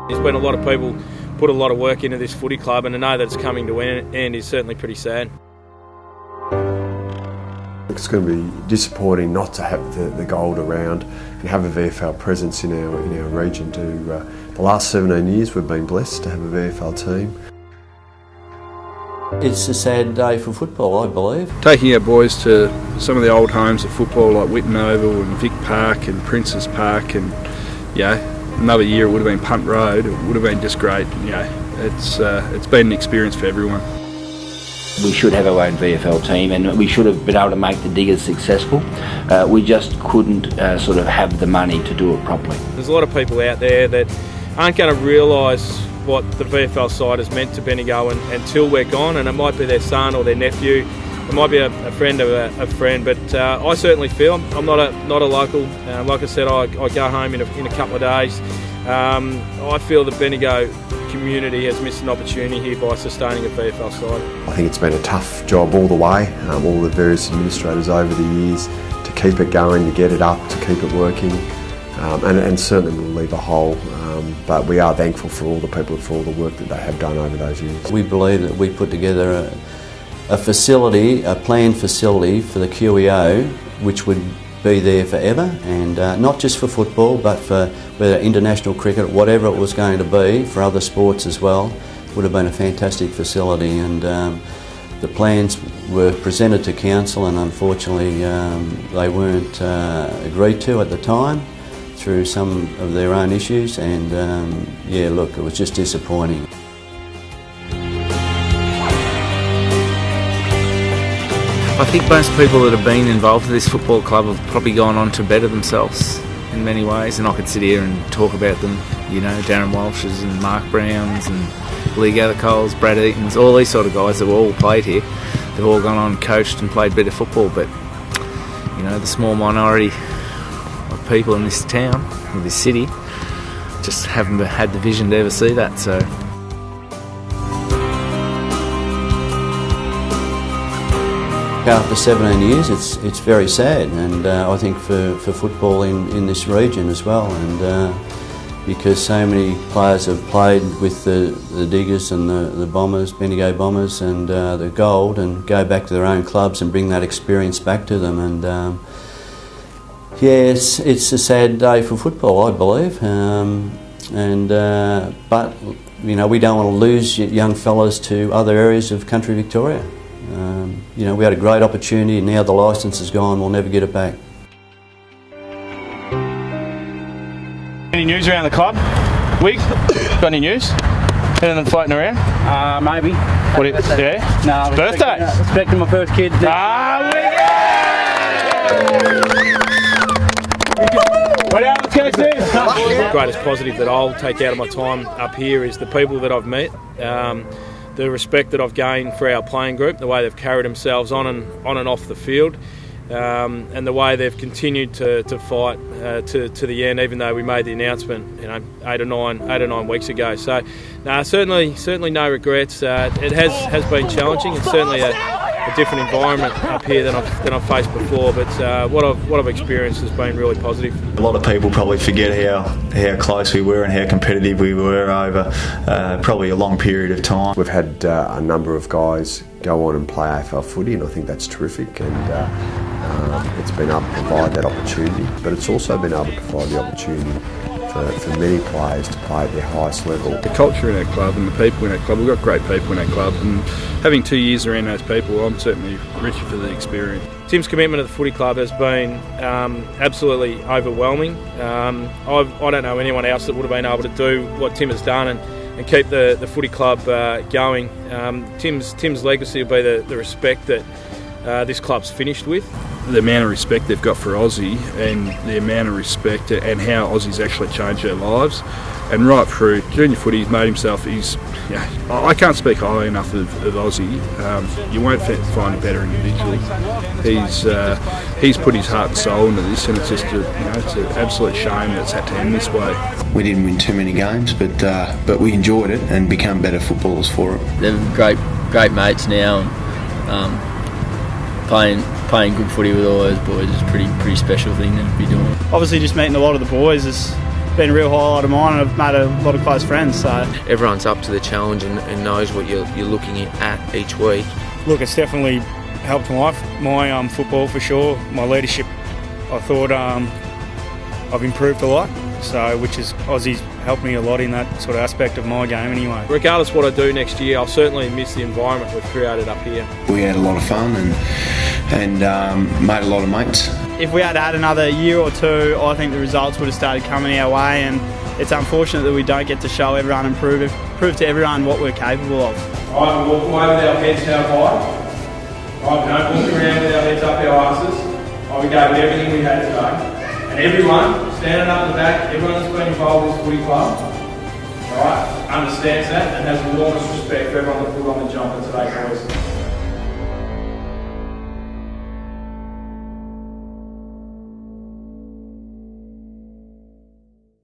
There's been a lot of people put a lot of work into this footy club, and to know that it's coming to an end is certainly pretty sad. It's going to be disappointing not to have the gold around and have a VFL presence in our region. The last 17 years we've been blessed to have a VFL team. It's a sad day for football, I believe. Taking our boys to some of the old homes of football like Whitten Oval and Vic Park and Princes Park, and another year it would have been Punt Road. It would have been just great. It's been an experience for everyone. We should have our own VFL team, and we should have been able to make the Diggers successful. We just couldn't sort of have the money to do it properly. There's a lot of people out there that aren't going to realise what the VFL side has meant to Bendigo until we're gone, and it might be their son or their nephew. It might be a friend of a friend, but I certainly feel I'm not a local. Like I said, I go home in a couple of days. I feel the Bendigo community has missed an opportunity here by sustaining a VFL side. I think it's been a tough job all the way, all the various administrators over the years, to keep it going, to get it up, to keep it working, and certainly we'll leave a hole, but we are thankful for all the people, for all the work that they have done over those years. We believe that we put together a facility, a planned facility for the QEO, which would be there forever, and not just for football, but for whether international cricket, whatever it was going to be, for other sports as well. Would have been a fantastic facility, and the plans were presented to council, and unfortunately they weren't agreed to at the time through some of their own issues, and look, it was just disappointing. I think most people that have been involved with this football club have probably gone on to better themselves in many ways, and I could sit here and talk about them, Darren Walsh's and Mark Brown's and Lee Gathercole's, Brad Eaton's, all these sort of guys that have all played here. They've all gone on, coached and played better football, but the small minority of people in this town, or this city, just haven't had the vision to ever see that. So after 17 years, it's very sad, and I think for football in this region as well, and because so many players have played with the Diggers and the Bombers, Bendigo Bombers, and the Gold, and go back to their own clubs and bring that experience back to them, and it's a sad day for football, I believe, but we don't want to lose young fellas to other areas of country Victoria. We had a great opportunity, and now the licence is gone. We'll never get it back. Any news around the club? Wig? Got any news? Anything floating around? Maybe. What? Yeah. No. Birthday. Expecting my first kid. The greatest positive that I'll take out of my time up here is the people that I've met. The respect that I've gained for our playing group, the way they've carried themselves on and off the field, and the way they've continued to fight to the end, even though we made the announcement 8 or 9 weeks ago. So certainly no regrets. It has been challenging. It's certainly a different environment up here than I've faced before, but what I've experienced has been really positive. A lot of people probably forget how close we were and how competitive we were over probably a long period of time. We've had a number of guys go on and play AFL footy, and I think that's terrific, and it's been able to provide that opportunity, but it's also been able to provide the opportunity for many players to play at their highest level. The culture in our club and the people in our club, we've got great people in our club, and having 2 years around those people, I'm certainly richer for the experience. Tim's commitment to the footy club has been absolutely overwhelming. I don't know anyone else that would have been able to do what Tim has done and keep the footy club going. Tim's legacy will be the respect that this club's finished with. The amount of respect they've got for Aussie, and the amount of respect and how Aussie's actually changed their lives, and right through junior footy, he's made himself. I can't speak highly enough of Aussie. You won't find a better individual. He's put his heart and soul into this, and it's just it's an absolute shame that it's had to end this way. We didn't win too many games, but we enjoyed it and become better footballers for it. They're great mates now. Playing good footy with all those boys is a pretty special thing to be doing. Obviously, just meeting a lot of the boys is been a real highlight of mine, and I've made a lot of close friends. So everyone's up to the challenge and knows what you're looking at each week. Look, it's definitely helped my football for sure. My leadership, I thought I've improved a lot. So, which is Aussie's helped me a lot in that sort of aspect of my game anyway. Regardless of what I do next year, I'll certainly miss the environment we've created up here. We had a lot of fun and made a lot of mates. If we had another year or two, I think the results would have started coming our way, and it's unfortunate that we don't get to show everyone and prove to everyone what we're capable of. Right, we'll walk away with our heads held high. Right, we don't walk around with our heads up our asses. Right, we gave it everything we had today. And everyone, standing up the back, everyone that's been involved in this footy club, right, understands that and has the warmest respect for everyone that put on the jumper today, boys.